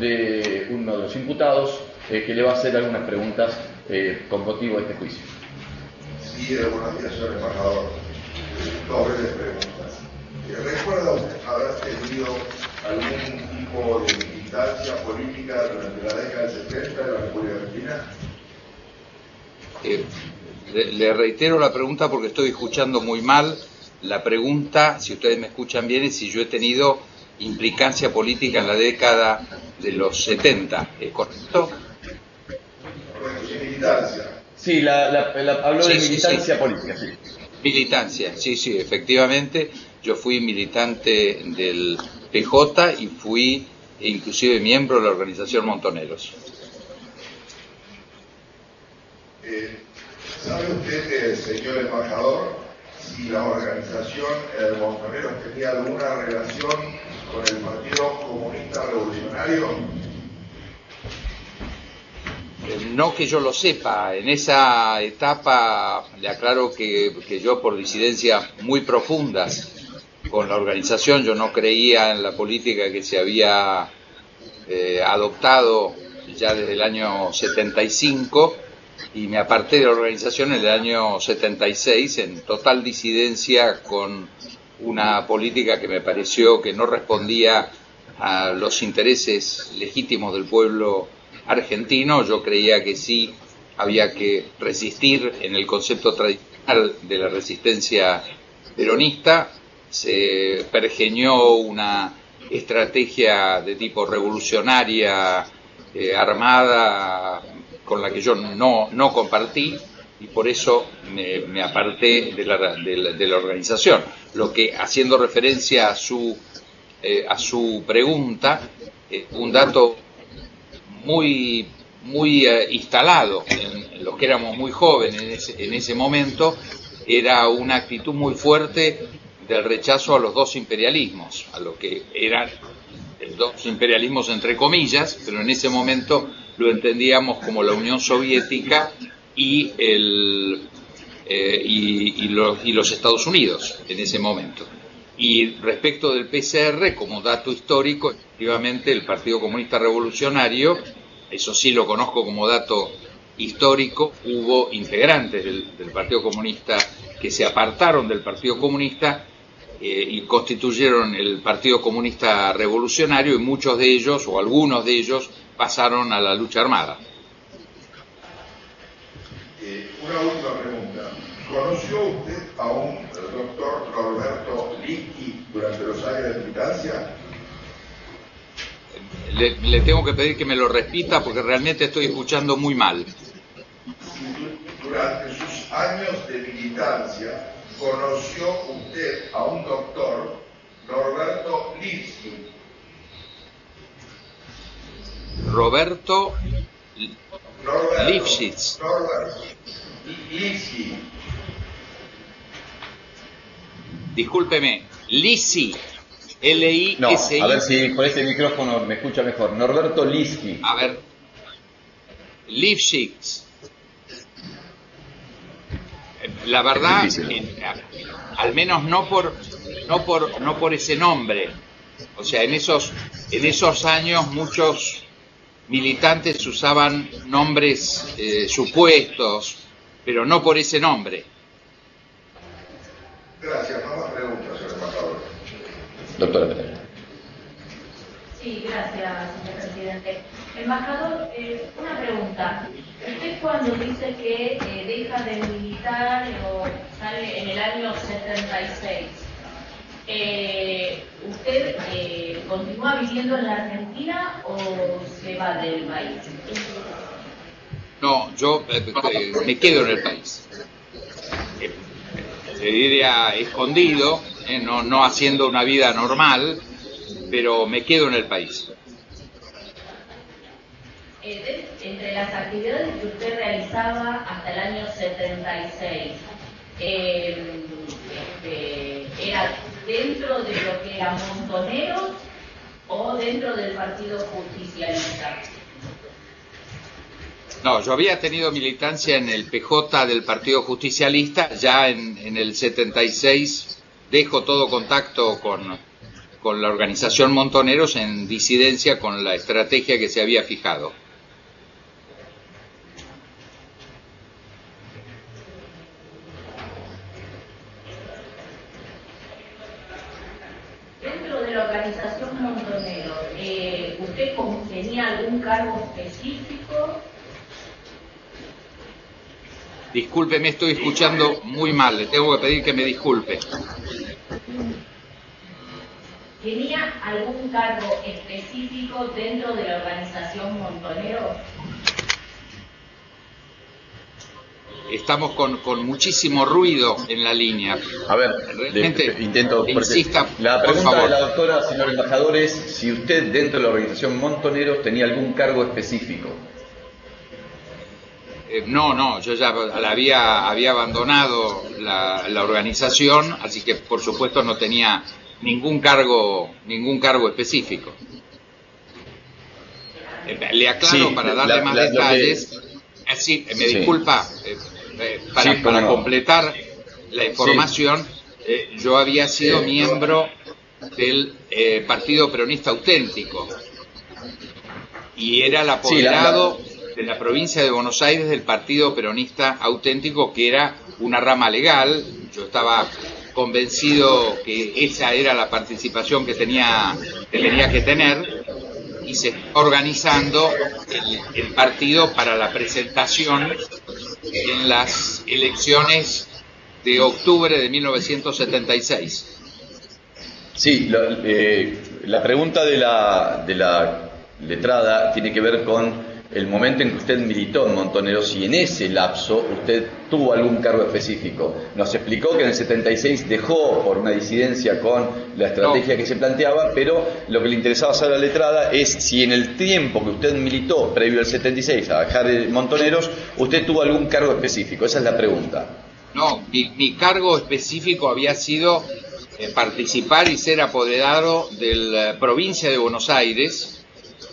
de uno de los imputados que le va a hacer algunas preguntas con motivo de este juicio. Sí, buenos días, señor embajador. Dos breves preguntas. ¿Recuerda usted haber tenido algún tipo de militancia política durante la década del 70 en la República Argentina? Le reitero la pregunta porque estoy escuchando muy mal. La pregunta, si ustedes me escuchan bien, es si yo he tenido implicancia política en la década de los 70, ¿es correcto? Correcto, sí, militancia. Sí, habló de militancia política, sí. Militancia, sí, efectivamente. Yo fui militante del PJ y fui inclusive miembro de la organización Montoneros. ¿Sabe usted, señor embajador, si la organización Montoneros tenía alguna relación con el Partido Comunista Revolucionario? No que yo lo sepa. En esa etapa le aclaro que yo, por disidencias muy profundas con la organización, yo no creía en la política que se había adoptado ya desde el año 75 y me aparté de la organización en el año 76 en total disidencia con una política que me pareció que no respondía a los intereses legítimos del pueblo argentino. Yo creía que sí había que resistir en el concepto tradicional de la resistencia peronista. Se pergeñó una estrategia de tipo revolucionaria, armada, con la que yo no compartí, y por eso me aparté de la organización. Lo que, haciendo referencia a su pregunta, un dato muy instalado en los que éramos muy jóvenes en ese momento, era una actitud muy fuerte del rechazo a los dos imperialismos, a lo que eran dos imperialismos entre comillas, pero en ese momento lo entendíamos como la Unión Soviética y los Estados Unidos en ese momento. Y respecto del PCR, como dato histórico, efectivamente el Partido Comunista Revolucionario, eso sí lo conozco como dato histórico, hubo integrantes del Partido Comunista que se apartaron del Partido Comunista y constituyeron el Partido Comunista Revolucionario, y muchos de ellos, o algunos de ellos, pasaron a la lucha armada. Una última pregunta. ¿Conoció usted a un doctor Roberto Liski durante los años de militancia? Le tengo que pedir que me lo repita porque realmente estoy escuchando muy mal. Durante sus años de militancia, ¿conoció usted a un doctor Roberto Liski? Roberto Lifshitz. Liski. Discúlpeme, Lisi. L-I-S-I. No, a ver si por este micrófono me escucha mejor. Norberto Liski. A ver. Lifshitz. La verdad, al menos no por ese nombre. O sea, en esos años muchos militantes usaban nombres supuestos, pero no por ese nombre. Gracias. No más preguntas, señor embajador. Doctora Pereira. Sí, gracias, señor presidente. Embajador, una pregunta. Usted cuando dice que deja de militar o sale en el año 76, ¿usted continúa viviendo en la Argentina o se va del país? No, yo me quedo en el país. Se diría escondido, no haciendo una vida normal, pero me quedo en el país. Entre las actividades que usted realizaba hasta el año 76, ¿era dentro de lo que era Montoneros o dentro del Partido Justicialista? No, yo había tenido militancia en el PJ del Partido Justicialista. Ya en el 76 dejo todo contacto con con la organización Montoneros en disidencia con la estrategia que se había fijado. Dentro de la organización Montoneros, ¿usted tenía algún cargo específico? Disculpe, me estoy escuchando muy mal, le tengo que pedir que me disculpe. ¿Tenía algún cargo específico dentro de la organización Montoneros? Estamos con muchísimo ruido en la línea. A ver, realmente intento... insista, la por pregunta favor. de la doctora, señor embajador, es si usted dentro de la organización Montoneros tenía algún cargo específico. No, yo ya había abandonado la organización, así que por supuesto no tenía ningún cargo específico. Le aclaro Sí, para darle más detalles. Sí, me disculpa, para completar la información, yo había sido miembro del Partido Peronista Auténtico y era el apoderado de la provincia de Buenos Aires del Partido Peronista Auténtico, que era una rama legal. Yo estaba convencido que esa era la participación que tenía que tener, y se está organizando el partido para la presentación en las elecciones de octubre de 1976. Sí, la pregunta de la letrada tiene que ver con el momento en que usted militó en Montoneros, y en ese lapso usted tuvo algún cargo específico. Nos explicó que en el 76 dejó por una disidencia con la estrategia que se planteaba, pero lo que le interesaba saber a la letrada es si en el tiempo que usted militó, previo al 76, a dejar Montoneros, usted tuvo algún cargo específico. Esa es la pregunta. No, mi cargo específico había sido participar y ser apoderado de la provincia de Buenos Aires,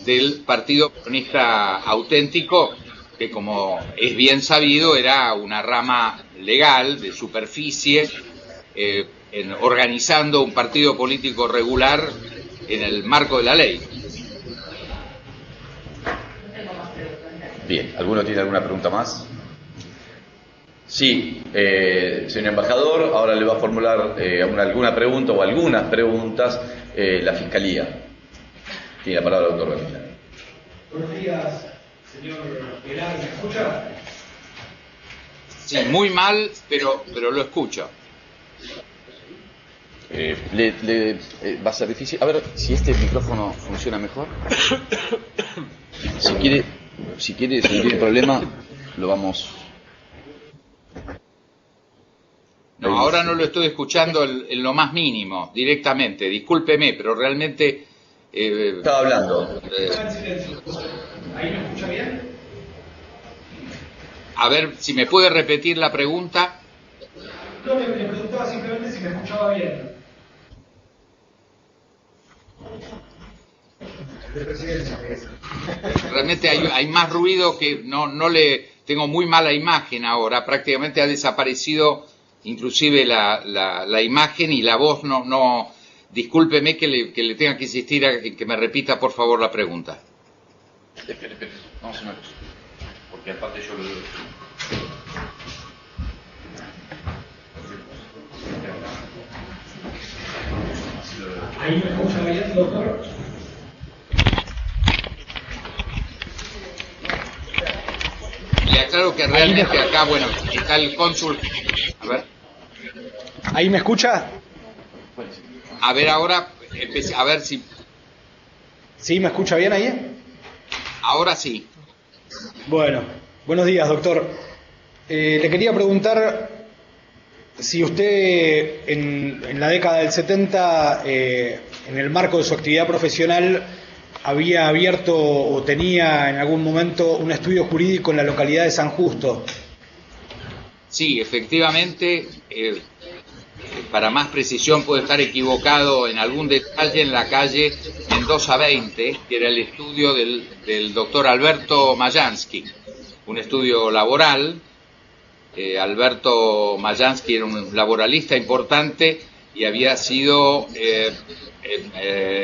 del Partido Peronista Auténtico, que, como es bien sabido, era una rama legal de superficie, organizando un partido político regular en el marco de la ley. Bien, ¿alguno tiene alguna pregunta más? Sí, señor embajador, ahora le va a formular alguna pregunta o algunas preguntas la Fiscalía. Tiene la palabra el doctor Ramírez. Buenos días, señor Velar, ¿me escucha? Sí, muy mal, pero lo escucho. Va a ser difícil. A ver si este micrófono funciona mejor. Si no tiene problema, lo vamos... No, ahora no lo estoy escuchando en lo más mínimo, directamente. Discúlpeme, pero realmente... Estaba hablando. ¿Ahí me escucha bien? A ver, si me puede repetir la pregunta. No, le preguntaba simplemente si me escuchaba bien. De presidencia. Realmente hay más ruido que no le... Tengo muy mala imagen ahora, prácticamente ha desaparecido inclusive la imagen y la voz no. Discúlpeme que le tenga que insistir en que me repita por favor la pregunta. Espera, vamos a una cosa, porque aparte yo lo digo. ¿Ahí me escucha bien, doctor? Le aclaro que realmente acá, bueno, está el cónsul. A ver. ¿Ahí me escucha? A ver ahora, a ver si... ¿Sí me escucha bien ahí? Ahora sí. Bueno, buenos días, doctor. Le quería preguntar si usted en la década del 70, en el marco de su actividad profesional, había abierto o tenía en algún momento un estudio jurídico en la localidad de San Justo. Sí, efectivamente, para más precisión puede estar equivocado en algún detalle, en la calle Mendoza 20, que era el estudio del doctor Alberto Mayansky, un estudio laboral. Alberto Mayansky era un laboralista importante y había sido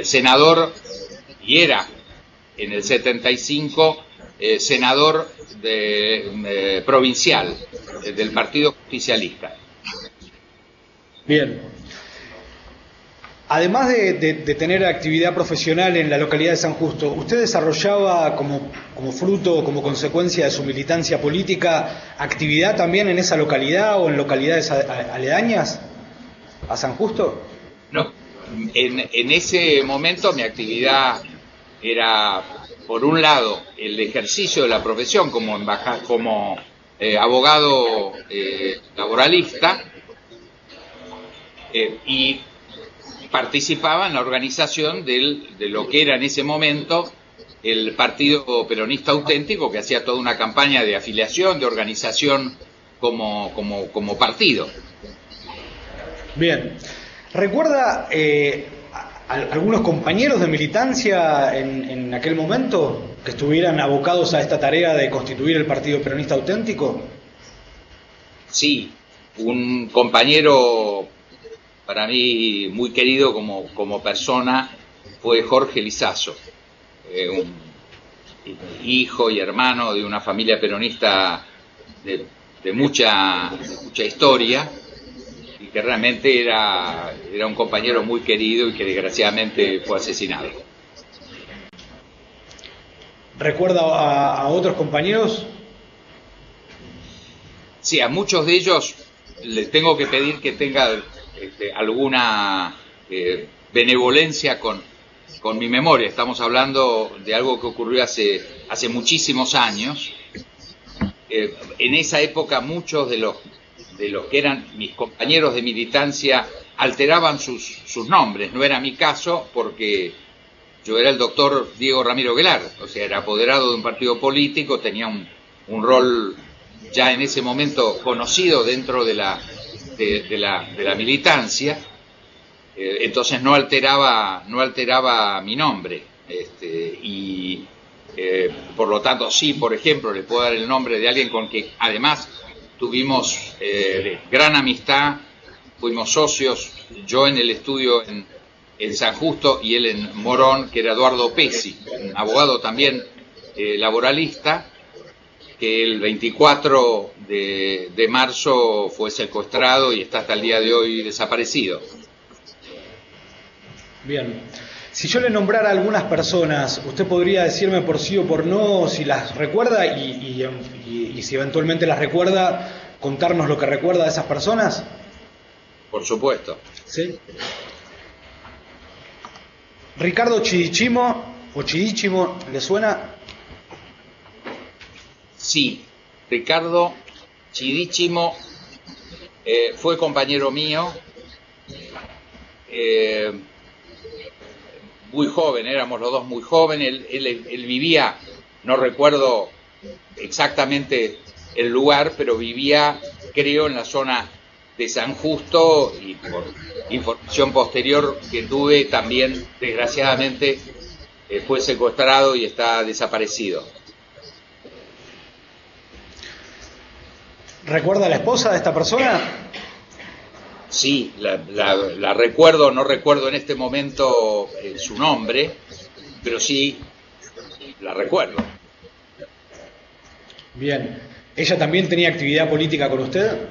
senador, y era en el 75 senador provincial del Partido Justicialista. Bien. Además de tener actividad profesional en la localidad de San Justo, ¿usted desarrollaba como fruto, como consecuencia de su militancia política, actividad también en esa localidad o en localidades aledañas a San Justo? No, en ese momento mi actividad era, por un lado, el ejercicio de la profesión como abogado laboralista, y participaba en la organización de lo que era en ese momento el Partido Peronista Auténtico, que hacía toda una campaña de afiliación, de organización como partido. Bien. ¿Recuerda algunos compañeros de militancia en aquel momento que estuvieran abocados a esta tarea de constituir el Partido Peronista Auténtico? Sí, un compañero para mí muy querido como persona fue Jorge Lizazo, un hijo y hermano de una familia peronista de mucha historia, y que realmente era un compañero muy querido y que desgraciadamente fue asesinado. ¿Recuerda a otros compañeros? Sí, a muchos de ellos les tengo que pedir que tenga alguna benevolencia con mi memoria. Estamos hablando de algo que ocurrió hace muchísimos años. En esa época muchos de los que eran mis compañeros de militancia alteraban sus nombres. No era mi caso, porque yo era el doctor Diego Ramiro Velar, o sea, era apoderado de un partido político, tenía un rol ya en ese momento conocido dentro de la militancia, entonces no alteraba mi nombre, y por lo tanto sí, por ejemplo, le puedo dar el nombre de alguien con que además tuvimos gran amistad, fuimos socios, yo en el estudio en San Justo y él en Morón, que era Eduardo Pesi, un abogado también laboralista, que el 24 de marzo fue secuestrado y está hasta el día de hoy desaparecido. Bien. Si yo le nombrara a algunas personas, ¿usted podría decirme por sí o por no si las recuerda y si eventualmente las recuerda, contarnos lo que recuerda de esas personas? Por supuesto. ¿Sí? Ricardo Chidichimo o Chidichimo, ¿le suena? Sí, Ricardo Chidichimo fue compañero mío, muy joven, éramos los dos muy jóvenes, él vivía, no recuerdo exactamente el lugar, pero vivía, creo, en la zona de San Justo, y por información posterior que tuve también, desgraciadamente, fue secuestrado y está desaparecido. ¿Recuerda a la esposa de esta persona? Sí, la recuerdo, no recuerdo en este momento su nombre, pero sí la recuerdo. Bien. ¿Ella también tenía actividad política con usted?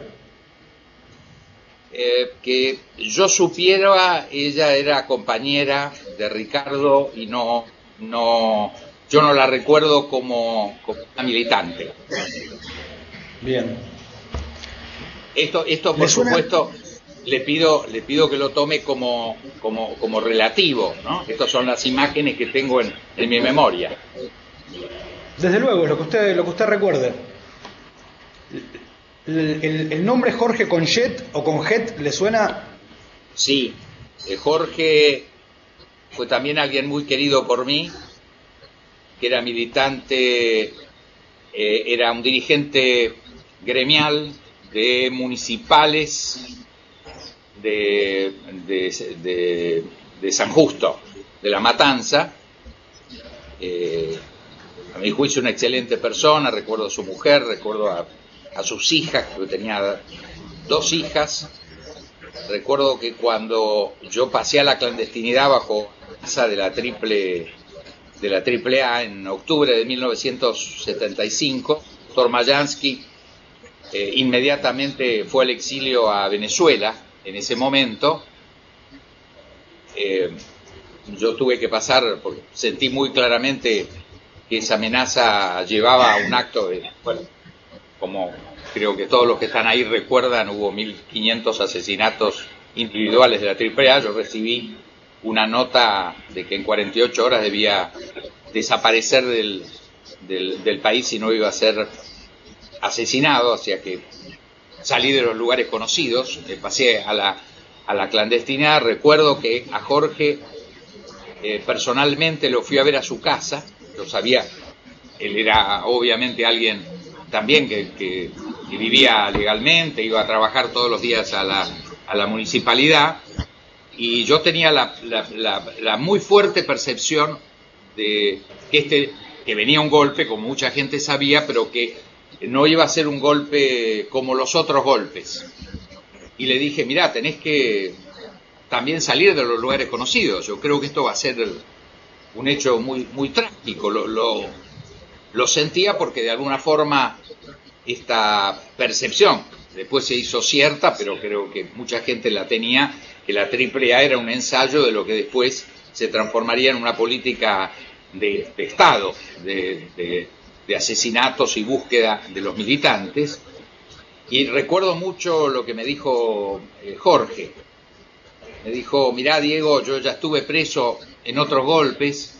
Que yo supiera, ella era compañera de Ricardo y yo no la recuerdo como una militante. Bien. Esto por supuesto le pido que lo tome como relativo, ¿no? Estas son las imágenes que tengo en mi memoria. Desde luego, lo que usted recuerde. ¿El nombre Jorge Conjet o Conjet le suena? Sí, Jorge fue también alguien muy querido por mí, que era militante, era un dirigente gremial de municipales de San Justo, de La Matanza. A mi juicio una excelente persona, recuerdo a su mujer, recuerdo a sus hijas, porque tenía 2 hijas, Recuerdo que cuando yo pasé a la clandestinidad bajo la amenaza de la triple A en octubre de 1975, doctor Mayansky inmediatamente fue al exilio a Venezuela. En ese momento yo tuve que pasar, porque sentí muy claramente que esa amenaza llevaba a un acto de, bueno, como creo que todos los que están ahí recuerdan, hubo 1.500 asesinatos individuales de la AAA. Yo recibí una nota de que en 48 horas debía desaparecer del país si no iba a ser asesinado, hacia que salí de los lugares conocidos, pasé a la clandestinidad. Recuerdo que a Jorge personalmente lo fui a ver a su casa. Lo sabía, él era obviamente alguien también que vivía legalmente, iba a trabajar todos los días a la municipalidad, y yo tenía la muy fuerte percepción de que venía un golpe, como mucha gente sabía, pero que no iba a ser un golpe como los otros golpes. Y le dije, mirá, tenés que también salir de los lugares conocidos. Yo creo que esto va a ser un hecho muy, muy trágico. Lo sentía porque de alguna forma esta percepción después se hizo cierta, pero creo que mucha gente la tenía, que la AAA era un ensayo de lo que después se transformaría en una política de Estado, de asesinatos y búsqueda de los militantes. Y recuerdo mucho lo que me dijo Jorge. Me dijo, mirá, Diego, yo ya estuve preso en otros golpes,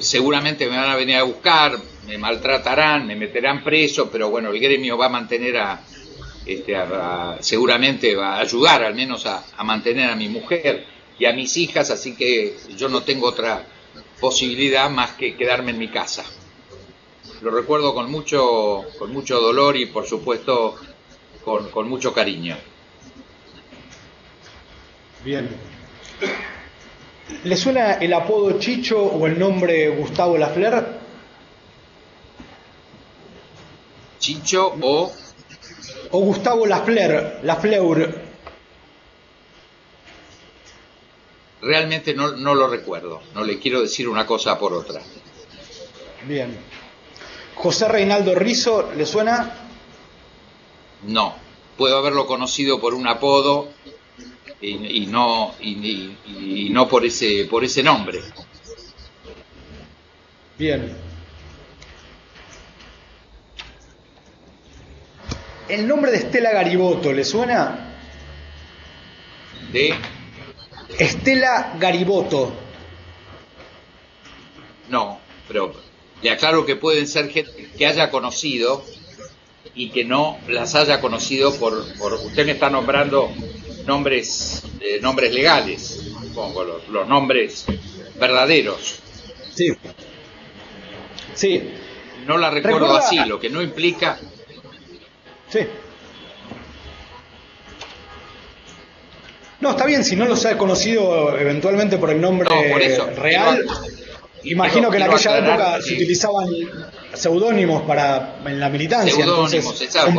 seguramente me van a venir a buscar, me maltratarán, me meterán preso, pero bueno, el gremio va a mantener seguramente va a ayudar al menos a mantener a mi mujer y a mis hijas, así que yo no tengo otra posibilidad más que quedarme en mi casa. Lo recuerdo con mucho dolor y por supuesto con mucho cariño. Bien. ¿Le suena el apodo Chicho o el nombre Gustavo Lafleur? Chicho o Gustavo Lafleur. Realmente no lo recuerdo, no le quiero decir una cosa por otra. Bien. ¿José Reinaldo Rizzo le suena? No, puedo haberlo conocido por un apodo y no por ese nombre. Bien. ¿El nombre de Estela Gariboto le suena? ¿De? Estela Gariboto. No, pero le aclaro que pueden ser gente que haya conocido y que no las haya conocido por usted me está nombrando nombres legales, supongo, los nombres verdaderos. Sí. Sí. No la recuerdo así, lo que no implica. Sí. No, está bien, si no los ha conocido eventualmente por el nombre por eso, real. Imagino que en aquella época se utilizaban seudónimos en la militancia. Seudónimos, exacto.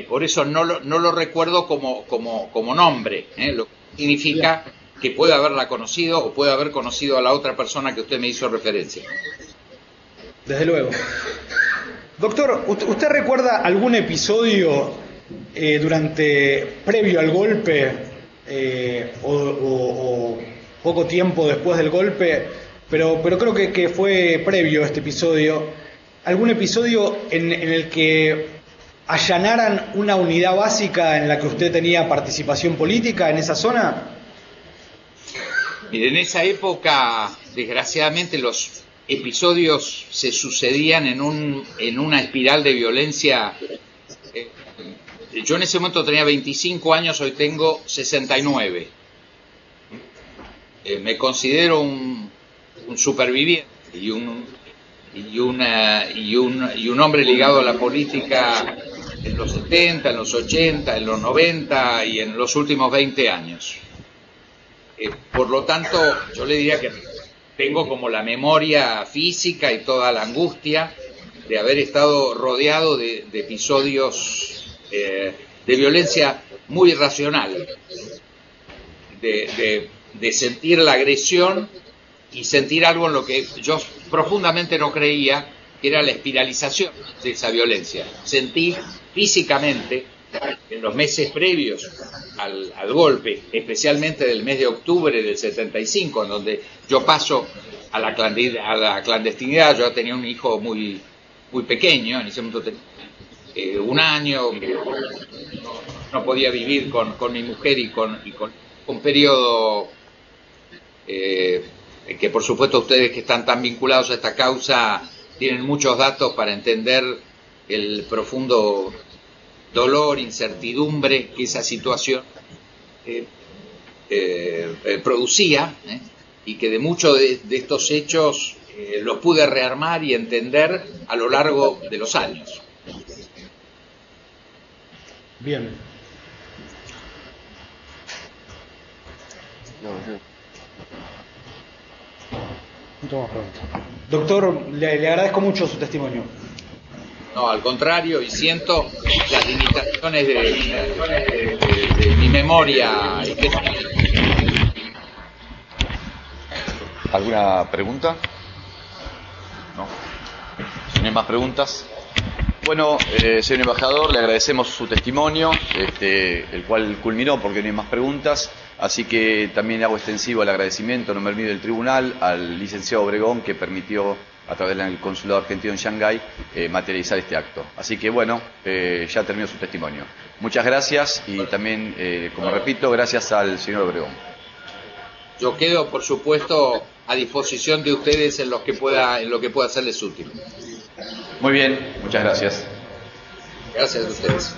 Por eso no lo recuerdo como nombre, lo que significa que puede haberla conocido o puede haber conocido a la otra persona que usted me hizo referencia. Desde luego. Doctor, ¿usted recuerda algún episodio previo al golpe o poco tiempo después del golpe, pero creo que fue previo este episodio, algún episodio en el que allanaran una unidad básica en la que usted tenía participación política en esa zona? Mire, en esa época, desgraciadamente, los episodios se sucedían en una espiral de violencia. Yo en ese momento tenía 25 años, hoy tengo 69. Me considero un superviviente y un hombre ligado a la política en los 70, en los 80, en los 90 y en los últimos 20 años. Por lo tanto, yo le diría que tengo como la memoria física y toda la angustia de haber estado rodeado de episodios de violencia muy irracional, de sentir la agresión y sentir algo en lo que yo profundamente no creía, que era la espiralización de esa violencia. Sentí físicamente, en los meses previos al golpe, especialmente del mes de octubre del 75, en donde yo paso a la clandestinidad, yo tenía un hijo muy pequeño, en ese momento tenía 1 año, no podía vivir con mi mujer y con un periodo que por supuesto ustedes que están tan vinculados a esta causa tienen muchos datos para entender el profundo dolor, incertidumbre que esa situación producía, y que de muchos de estos hechos los pude rearmar y entender a lo largo de los años. Bien. No tengo más preguntas. Doctor, le agradezco mucho su testimonio. No, al contrario, y siento las limitaciones de mi memoria. ¿Alguna pregunta? No. Si no hay más preguntas. Bueno, señor embajador, le agradecemos su testimonio, el cual culminó porque no hay más preguntas. Así que también hago extensivo el agradecimiento en nombre mío del tribunal al licenciado Obregón, que permitió a través del consulado argentino en Shanghái materializar este acto. Así que bueno, ya terminó su testimonio. Muchas gracias y también, como repito, gracias al señor Obregón. Yo quedo, por supuesto, a disposición de ustedes en lo que pueda serles útil. Muy bien, muchas gracias. Gracias a ustedes.